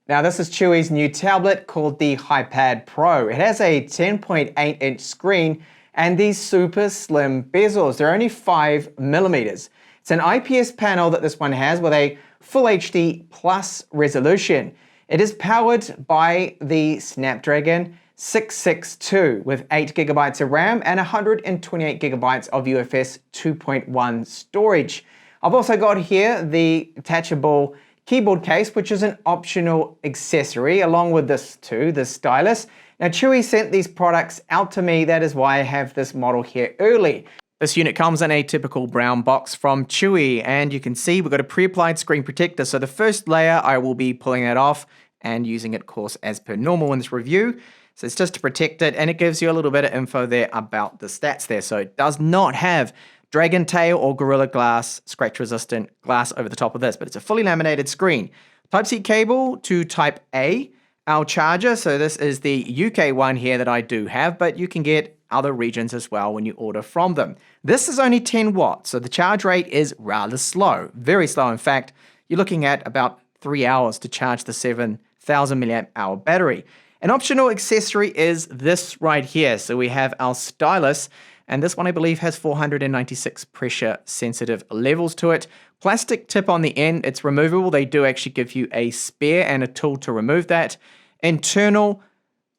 Now this is Chewy's new tablet called the HiPad Pro. It has a 10.8-inch screen and these super slim bezels. They're only 5 millimeters. It's an IPS panel that this one has with a Full HD Plus resolution. It is powered by the Snapdragon 662 with 8 gigabytes of RAM and 128 gigabytes of UFS 2.1 storage. I've also got here the attachable keyboard case, which is an optional accessory, along with this too, the stylus. Now Chewy sent these products out to me, that is why I have this model here early. This unit comes in a typical brown box from Chewy, and you can see we've got a pre-applied screen protector. So the first layer, I will be pulling that off and using it, of course, as per normal in this review. So it's just to protect it, and it gives you a little bit of info there about the stats there. So it does not have Dragon Tail or Gorilla Glass scratch-resistant glass over the top of this, but it's a fully laminated screen. Type-C cable to Type-A, our charger. So this is the UK one here that I do have, but you can get other regions as well when you order from them. This is only 10 watts, so the charge rate is rather slow, very slow. In fact, you're looking at about 3 hours to charge the 7,000 milliamp hour battery. An optional accessory is this right here. So we have our stylus, and this one I believe has 496 pressure sensitive levels to it. Plastic tip on the end, it's removable. They do actually give you a spare and a tool to remove that. Internal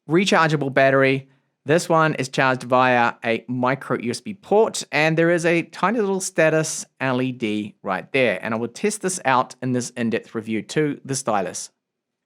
rechargeable battery. This one is charged via a micro USB port, and there is a tiny little status LED right there. And I will test this out in this in-depth review to the stylus.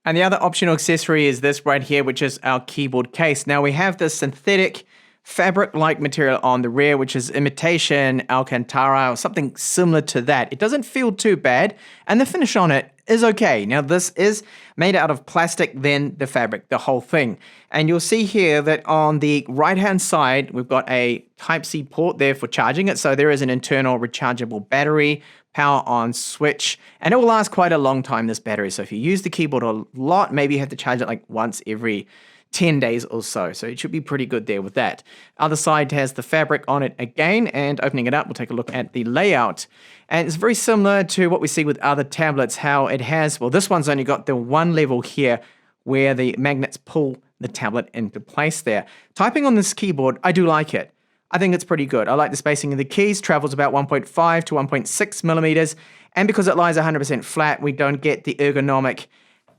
And the other optional accessory is this right here, which is our keyboard case. Now we have this synthetic fabric-like material on the rear, which is imitation Alcantara or something similar to that. It doesn't feel too bad, and the finish on it is okay. Now this is made out of plastic, then the fabric, the whole thing. And you'll see here that on the right-hand side, we've got a Type-C port there for charging it. So there is an internal rechargeable battery, power on switch, and it will last quite a long time, this battery. So if you use the keyboard a lot, maybe you have to charge it like once every 10 days or so. So it should be pretty good there with that. Other side has the fabric on it again, and opening it up, we'll take a look at the layout. And it's very similar to what we see with other tablets, how it has, well, this one's only got the one level here where the magnets pull the tablet into place there. Typing on this keyboard, I do like it. I think it's pretty good. I like the spacing of the keys, travels about 1.5 to 1.6 millimeters. And because it lies 100% flat, we don't get the ergonomic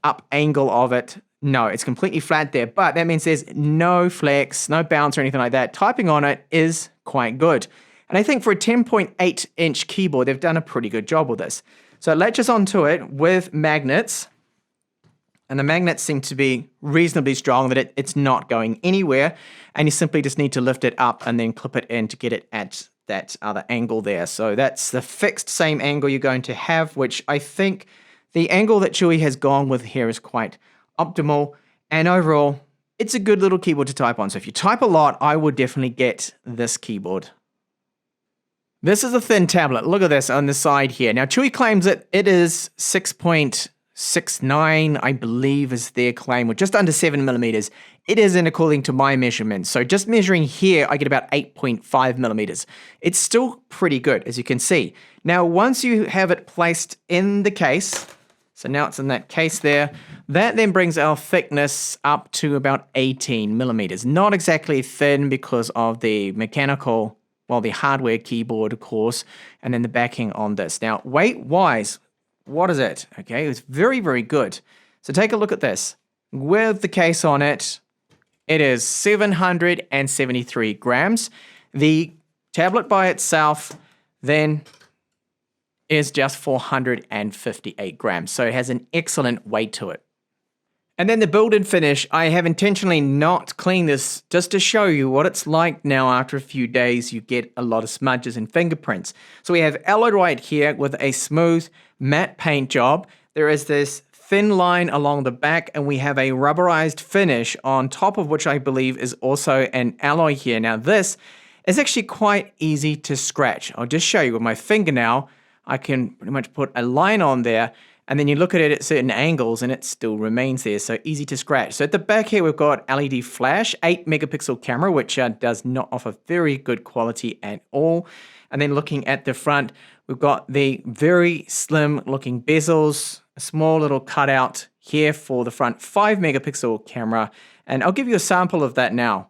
up angle of it. No, it's completely flat there, but that means there's no flex, no bounce or anything like that. Typing on it is quite good. And I think for a 10.8-inch keyboard, they've done a pretty good job with this. So it latches onto it with magnets, and the magnets seem to be reasonably strong, that it's not going anywhere, and you simply just need to lift it up and then clip it in to get it at that other angle there. So that's the fixed same angle you're going to have, which I think the angle that Chewy has gone with here is quite optimal, and overall it's a good little keyboard to type on. So if you type a lot, I would definitely get this keyboard. This is a thin tablet. Look at this on the side here. Now Chewy claims that it is 6.69, I believe is their claim, or just under 7 millimeters. It isn't according to my measurements. So just measuring here, I get about 8.5 millimeters. It's still pretty good, as you can see. Now once you have it placed in the case, so now it's in that case there, that then brings our thickness up to about 18 millimeters. Not exactly thin because of the mechanical, well, the hardware keyboard, of course, and then the backing on this. Now, weight-wise, what is it? Okay, it's very, very good. So take a look at this. With the case on it, it is 773 grams. The tablet by itself then is just 458 grams. So it has an excellent weight to it. And then the build and finish, I have intentionally not cleaned this just to show you what it's like now. After a few days, you get a lot of smudges and fingerprints. So we have alloyed white here with a smooth matte paint job. There is this thin line along the back, and we have a rubberized finish on top of which I believe is also an alloy here. Now this is actually quite easy to scratch. I'll just show you with my finger now. I can pretty much put a line on there, and then you look at it at certain angles and it still remains there, so easy to scratch. So at the back here we've got LED flash, 8 megapixel camera, which does not offer very good quality at all. And then looking at the front, we've got the very slim looking bezels, a small little cutout here for the front 5 megapixel camera, and I'll give you a sample of that now.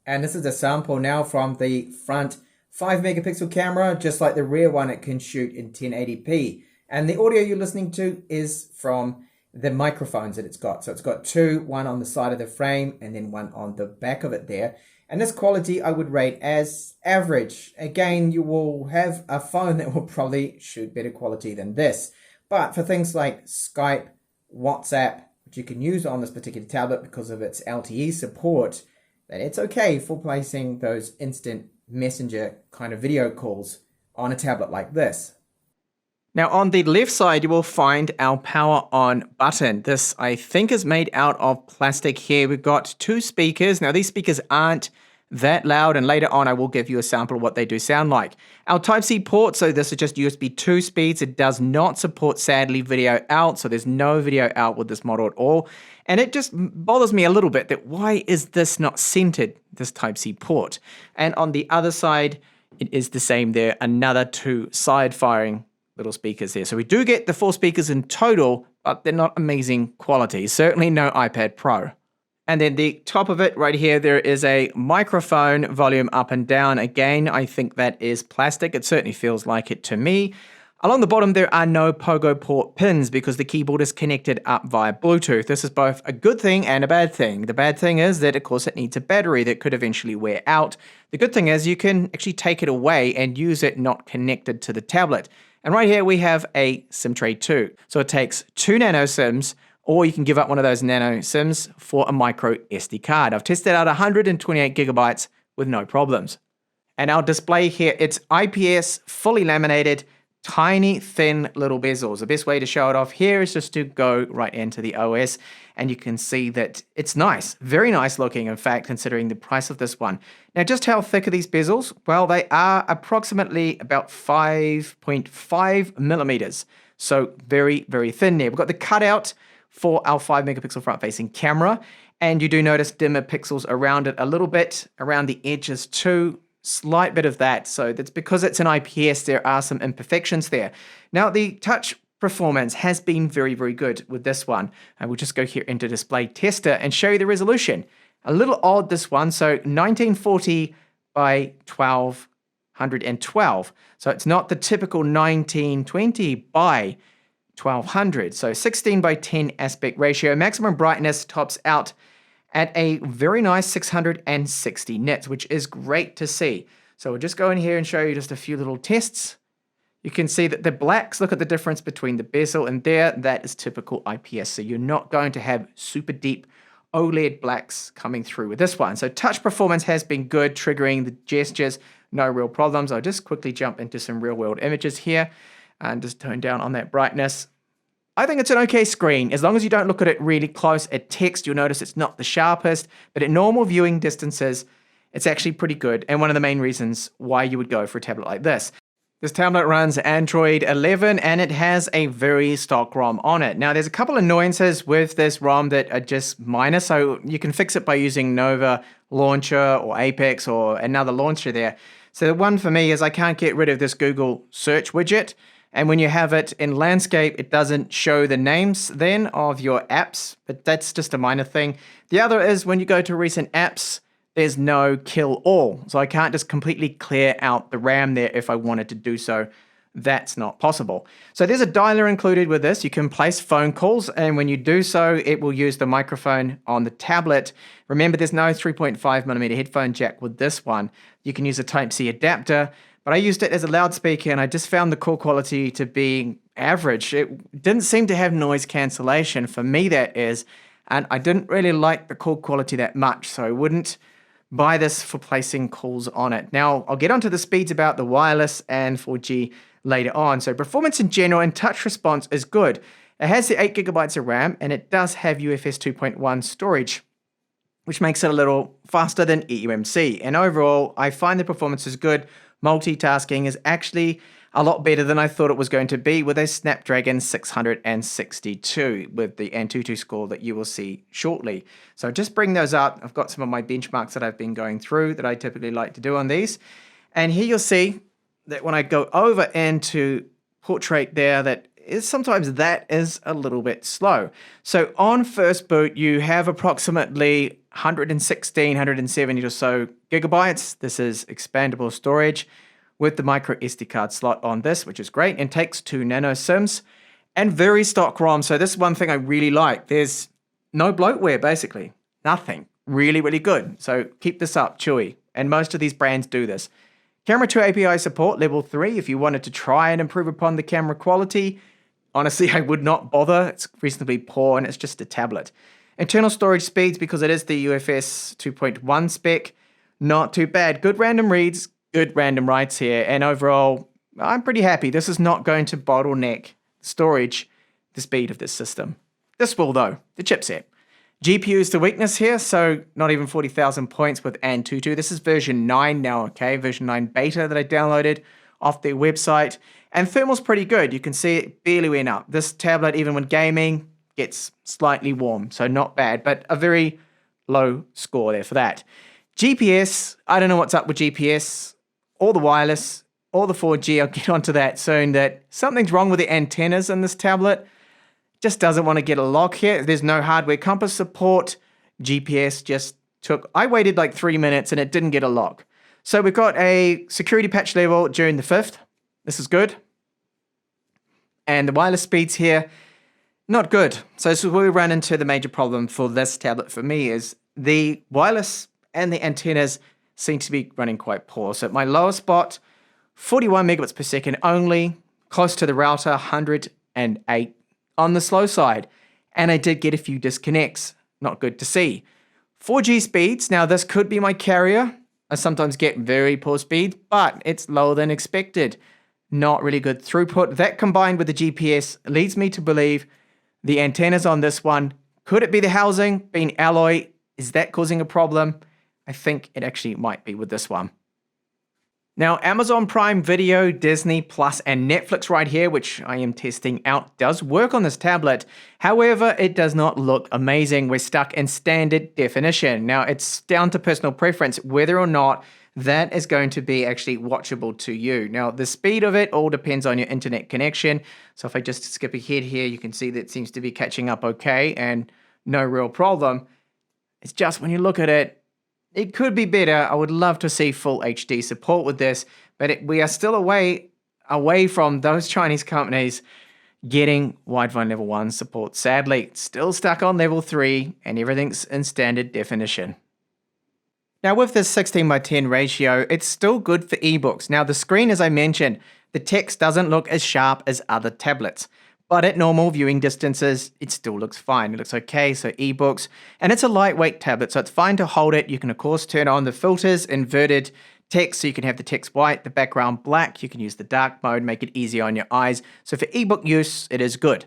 And this is a sample now from the front 5 megapixel camera. Just like the rear one, it can shoot in 1080p. And the audio you're listening to is from the microphones that it's got. So it's got two, one on the side of the frame and then one on the back of it there. And this quality I would rate as average. Again, you will have a phone that will probably shoot better quality than this. But for things like Skype, WhatsApp, which you can use on this particular tablet because of its LTE support, that it's okay for placing those instant messenger kind of video calls on a tablet like this. Now on the left side, you will find our power on button. This, I think, is made out of plastic here. We've got two speakers. Now these speakers aren't that loud, and later on I will give you a sample of what they do sound like. Our Type-C port, so this is just USB 2 speeds. It does not support, sadly, video out, so there's no video out with this model at all. And it just bothers me a little bit that why is this not centered, this Type-C port? And on the other side, it is the same there, another two side-firing little speakers there. So we do get the 4 speakers in total, but they're not amazing quality. Certainly no iPad Pro. And then the top of it right here, there is a microphone, volume up and down. Again, I think that is plastic. It certainly feels like it to me. Along the bottom, there are no Pogo port pins because the keyboard is connected up via Bluetooth. This is both a good thing and a bad thing. The bad thing is that, of course, it needs a battery that could eventually wear out. The good thing is you can actually take it away and use it not connected to the tablet. And right here, we have a SIM tray 2. So it takes 2 nano SIMs, or you can give up one of those nano SIMs for a micro SD card. I've tested out 128 gigabytes with no problems. And our display here, it's IPS, fully laminated, tiny, thin little bezels. The best way to show it off here is just to go right into the OS, and you can see that it's nice, very nice looking, in fact, considering the price of this one. Now, just how thick are these bezels? Well, they are approximately about 5.5 millimeters. So very, very thin there. We've got the cutout for our 5 megapixel front-facing camera, and you do notice dimmer pixels around it a little bit, around the edges too. Slight bit of that, so that's because it's an IPS, there are some imperfections there. Now, the touch performance has been very, very good with this one. And we'll just go here into Display Tester and show you the resolution. A little odd, this one, so 1940 by 1212. So it's not the typical 1920 by 1200. So 16 by 10 aspect ratio. Maximum brightness tops out at a very nice 660 nits, which is great to see. So we'll just go in here and show you just a few little tests. You can see that the blacks, look at the difference between the bezel and there, that is typical IPS. So you're not going to have super deep OLED blacks coming through with this one. So touch performance has been good, triggering the gestures, no real problems. I'll just quickly jump into some real world images here and just tone down on that brightness. I think it's an okay screen. As long as you don't look at it really close at text, you'll notice it's not the sharpest, but at normal viewing distances, it's actually pretty good, and one of the main reasons why you would go for a tablet like this. This tablet runs Android 11, and it has a very stock ROM on it. Now, there's a couple annoyances with this ROM that are just minor, so you can fix it by using Nova Launcher or Apex or another launcher there. So the one for me is I can't get rid of this Google search widget. And when you have it in landscape, it doesn't show the names then of your apps, but that's just a minor thing. The other is when you go to recent apps, there's no kill all. So I can't just completely clear out the RAM there if I wanted to do so. That's not possible. So there's a dialer included with this. You can place phone calls, and when you do so, it will use the microphone on the tablet. Remember, there's no 3.5mm headphone jack with this one. You can use a Type-C adapter. But I used it as a loudspeaker, and I just found the call quality to be average. It didn't seem to have noise cancellation, for me that is, and I didn't really like the call quality that much, so I wouldn't buy this for placing calls on it. Now, I'll get onto the speeds about the wireless and 4G later on. So performance in general and touch response is good. It has the 8 gigabytes of RAM, and it does have UFS 2.1 storage, which makes it a little faster than eUMC. And overall, I find the performance is good. Multitasking is actually a lot better than I thought it was going to be with a Snapdragon 662 with the Antutu score that you will see shortly. So just bring those up. I've got some of my benchmarks that I've been going through that I typically like to do on these. And here you'll see that when I go over into portrait there, that sometimes that is a little bit slow. So on first boot, you have approximately 116, 170 or so gigabytes. This is expandable storage with the micro SD card slot on this, which is great, and takes 2 nano SIMs and very stock ROM. So this is one thing I really like. There's no bloatware, basically. Nothing. Really, really good. So keep this up, Chewy. And most of these brands do this. Camera 2 API support, level 3, if you wanted to try and improve upon the camera quality. Honestly, I would not bother. It's reasonably poor and it's just a tablet. Internal storage speeds, because it is the UFS 2.1 spec, not too bad. Good random reads, good random writes here. And overall, I'm pretty happy. This is not going to bottleneck storage, the speed of this system. This will though, the chipset. GPU is the weakness here, so not even 40,000 points with Antutu. This is version 9 now, okay? Version 9 beta that I downloaded off their website. And thermal's pretty good. You can see it barely went up. This tablet, even when gaming, gets slightly warm, so not bad, but a very low score there for that. GPS, I don't know what's up with GPS, or the wireless, or the 4G. I'll get onto that soon, that something's wrong with the antennas in this tablet. Just doesn't want to get a lock here. There's no hardware compass support. GPS just took, I waited like 3 minutes and it didn't get a lock. So we've got a security patch level June the 5th. This is good. And the wireless speeds here, not good. So this is where we run into the major problem for this tablet for me is the wireless and the antennas seem to be running quite poor. So at my lowest spot, 41 megabits per second only, close to the router, 108 on the slow side. And I did get a few disconnects. Not good to see. 4G speeds, now this could be my carrier. I sometimes get very poor speeds, but it's lower than expected. Not really good throughput. That combined with the GPS leads me to believe the antennas on this one, could it be the housing being alloy? Is that causing a problem? I think it actually might be with this one. Now, Amazon Prime Video, Disney Plus, and Netflix right here, which I am testing out, does work on this tablet. However, it does not look amazing. We're stuck in standard definition. Now, it's down to personal preference whether or not that is going to be actually watchable to you. Now, the speed of it all depends on your internet connection. So if I just skip ahead here, you can see that it seems to be catching up okay and no real problem. It's just when you look at it, it could be better. I would love to see full HD support with this, but we are still away from those Chinese companies getting Widevine Level 1 support. Sadly, it's still stuck on Level 3 and everything's in standard definition. Now with this 16:10 ratio, it's still good for ebooks. Now the screen, as I mentioned, the text doesn't look as sharp as other tablets. But at normal viewing distances, it still looks fine. It looks okay, so ebooks. And it's a lightweight tablet, so it's fine to hold it. You can, of course, turn on the filters, inverted text, so you can have the text white, the background black. You can use the dark mode, make it easy on your eyes. So for ebook use, it is good.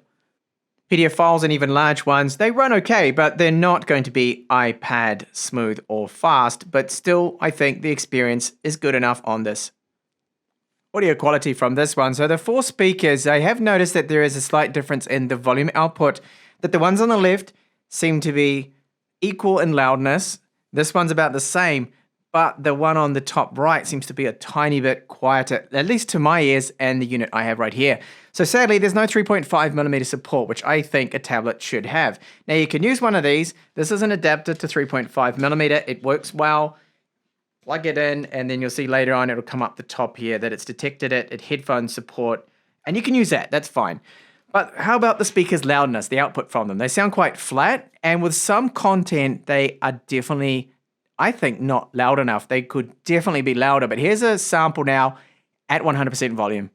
PDF files and even large ones, they run okay, but they're not going to be iPad smooth or fast. But still, I think the experience is good enough on this. Audio quality from this one. So the 4 speakers, I have noticed that there is a slight difference in the volume output, that the ones on the left seem to be equal in loudness. This one's about the same, but the one on the top right seems to be a tiny bit quieter, at least to my ears and the unit I have right here. So sadly, there's no 3.5mm support, which I think a tablet should have. Now you can use one of these. This is an adapter to 3.5mm. It works well. Plug it in, and then you'll see later on it'll come up the top here that it's detected it, it headphone support, and you can use that, that's fine. But how about the speaker's loudness, the output from them? They sound quite flat, and with some content, they are definitely, I think, not loud enough. They could definitely be louder, but here's a sample now at 100% volume.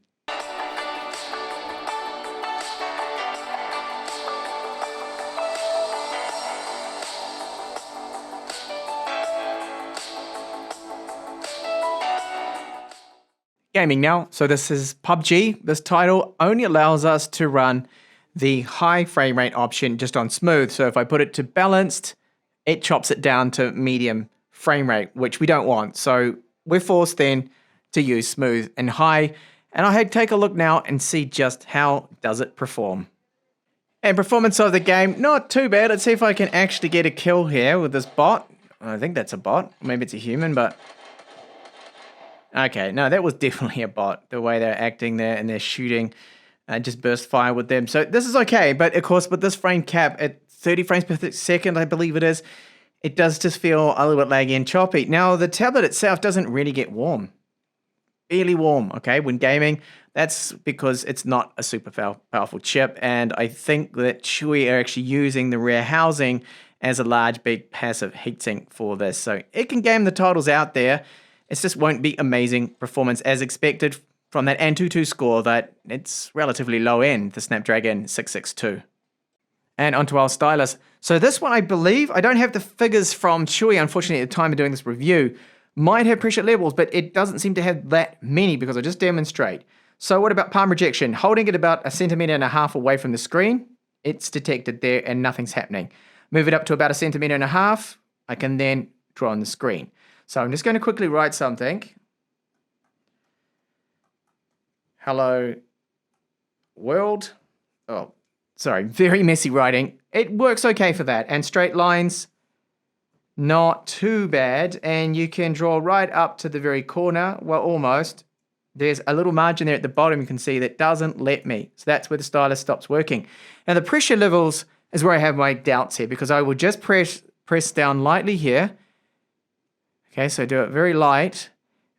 Gaming now. So this is PUBG. This title only allows us to run the high frame rate option just on smooth. So if I put it to balanced, it chops it down to medium frame rate, which we don't want. So we're forced then to use smooth and high. And I'll take a look now and see just how does it perform. And performance of the game, not too bad. Let's see if I can actually get a kill here with this bot. I think that's a bot. Maybe it's a human, but okay, no, that was definitely a bot, the way they're acting there and they're shooting. just burst fire with them. So this is okay, but of course with this frame cap at 30 frames per second, I believe it is, it does just feel a little bit laggy and choppy. Now the tablet itself doesn't really get warm. Really warm, okay, when gaming. That's because it's not a super powerful chip, and I think that Chewy are actually using the rear housing as a large, big passive heatsink for this. So it can game the titles out there. It just won't be amazing performance as expected from that Antutu score that it's relatively low end, the Snapdragon 662. And onto our stylus. So this one, I believe, I don't have the figures from Chewy, unfortunately, at the time of doing this review, might have pressure levels, but it doesn't seem to have that many because I just demonstrate. So what about palm rejection? Holding it about 1.5 centimeters away from the screen, it's detected there and nothing's happening. Move it up to about 1.5 centimeters, I can then draw on the screen. So I'm just going to quickly write something. Hello world. Oh, sorry, very messy writing. It works okay for that. And straight lines, not too bad. And you can draw right up to the very corner. Well, almost. There's a little margin there at the bottom you can see that doesn't let me. So that's where the stylus stops working. Now the pressure levels is where I have my doubts here, because I will just press down lightly here. Okay, so do it very light,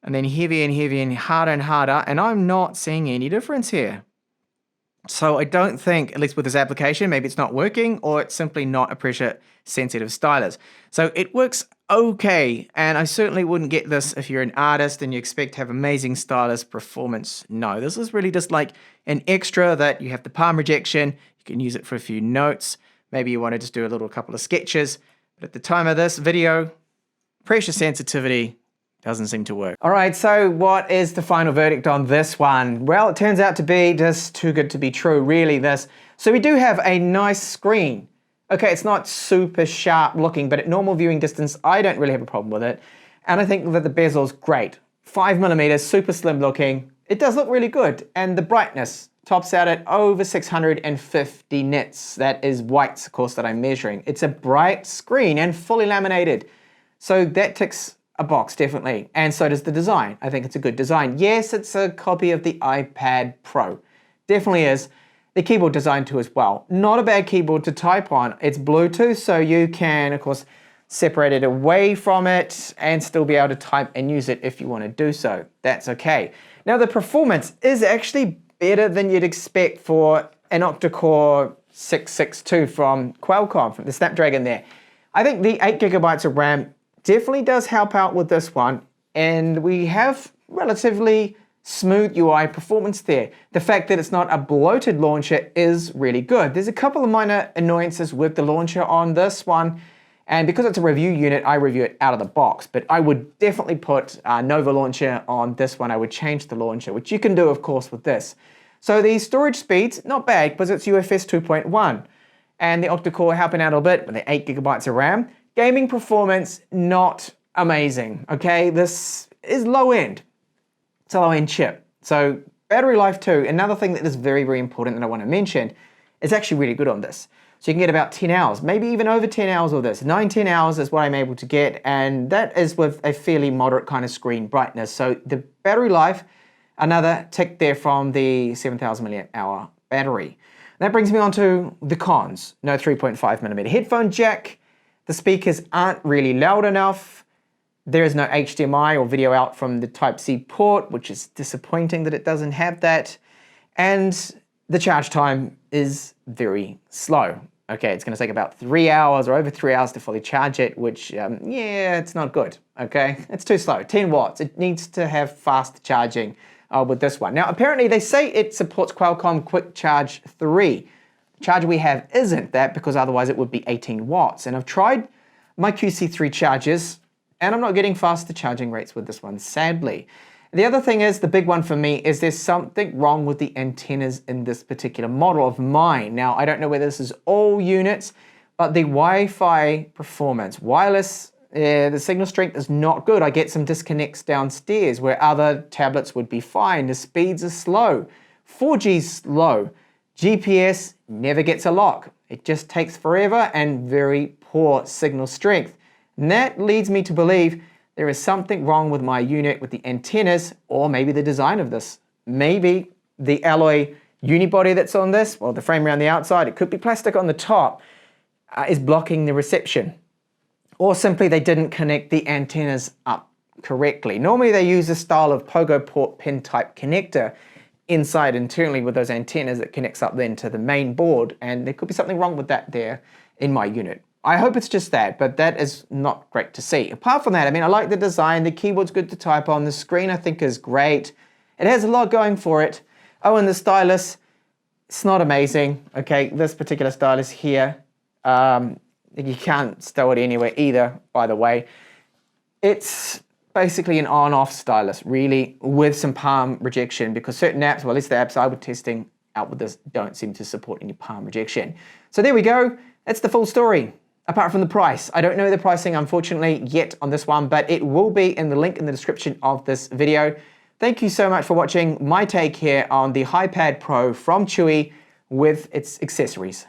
and then heavy and harder, and I'm not seeing any difference here. So I don't think, at least with this application, maybe it's not working, or it's simply not a pressure sensitive stylus. So it works okay, and I certainly wouldn't get this if you're an artist and you expect to have amazing stylus performance. No, this is really just like an extra that you have the palm rejection, you can use it for a few notes, maybe you want to just do a couple of sketches, but at the time of this video, pressure sensitivity doesn't seem to work. All right, so what is the final verdict on this one? Well, it turns out to be just too good to be true, really, this. So we do have a nice screen. Okay, it's not super sharp looking, but at normal viewing distance, I don't really have a problem with it. And I think that the bezel's great. 5mm, super slim looking. It does look really good. And the brightness tops out at over 650 nits. That is whites, of course, that I'm measuring. It's a bright screen and fully laminated. So that ticks a box, definitely. And so does the design. I think it's a good design. Yes, it's a copy of the iPad Pro. Definitely is. The keyboard design too as well. Not a bad keyboard to type on. It's Bluetooth, so you can, of course, separate it away from it and still be able to type and use it if you want to do so. That's okay. Now the performance is actually better than you'd expect for an octa-core 662 from Qualcomm, from the Snapdragon there. I think the 8GB of RAM definitely does help out with this one, and we have relatively smooth UI performance there. The fact that it's not a bloated launcher is really good. There's a couple of minor annoyances with the launcher on this one, and because it's a review unit, I review it out of the box, but I would definitely put Nova Launcher on this one. I would change the launcher, which you can do, of course, with this. So the storage speeds, not bad, because it's UFS 2.1, and the octa-core helping out a little bit with the 8GB of RAM. Gaming performance, not amazing, okay? This is low end. It's a low end chip. So battery life too, another thing that is very, very important that I want to mention, is actually really good on this. So you can get about 10 hours, maybe even over 10 hours with this. 9-10 hours is what I'm able to get, and that is with a fairly moderate kind of screen brightness. So the battery life, another tick there from the 7,000 mAh battery. That brings me on to the cons. No 3.5mm headphone jack. The speakers aren't really loud enough. There is no HDMI or video out from the Type-C port, which is disappointing that it doesn't have that. And the charge time is very slow. Okay, it's going to take about 3 hours or over 3 hours to fully charge it, which, yeah, it's not good. Okay, it's too slow. 10 watts. It needs to have fast charging with this one. Now, apparently they say it supports Qualcomm Quick Charge 3. The charger we have isn't that, because otherwise it would be 18 watts. And I've tried my QC3 chargers, and I'm not getting faster charging rates with this one, sadly. The other thing is, the big one for me, is there's something wrong with the antennas in this particular model of mine. Now, I don't know whether this is all units, but the Wi-Fi performance, wireless, the signal strength is not good. I get some disconnects downstairs where other tablets would be fine. The speeds are slow. 4G's slow. GPS never gets a lock. It just takes forever and very poor signal strength. And that leads me to believe there is something wrong with my unit with the antennas, or maybe the design of this. Maybe the alloy unibody that's on this, well, the frame around the outside, it could be plastic on the top, is blocking the reception. Or simply they didn't connect the antennas up correctly. Normally they use a style of pogo port pin type connector inside internally with those antennas that connects up then to the main board, and there could be something wrong with that there in my unit. I hope it's just that, but that is not great to see. Apart from that, I mean, I like the design, the keyboard's good to type on, the screen I think is great. It has a lot going for it. Oh, and the stylus, it's not amazing. Okay, this particular stylus here, you can't stow it anywhere either, by the way. It's basically an on-off stylus, really, with some palm rejection, because certain apps, well, at least the apps I was testing out with this don't seem to support any palm rejection. So there we go. That's the full story. Apart from the price. I don't know the pricing, unfortunately, yet on this one, but it will be in the link in the description of this video. Thank you so much for watching my take here on the HiPad Pro from Chewy with its accessories.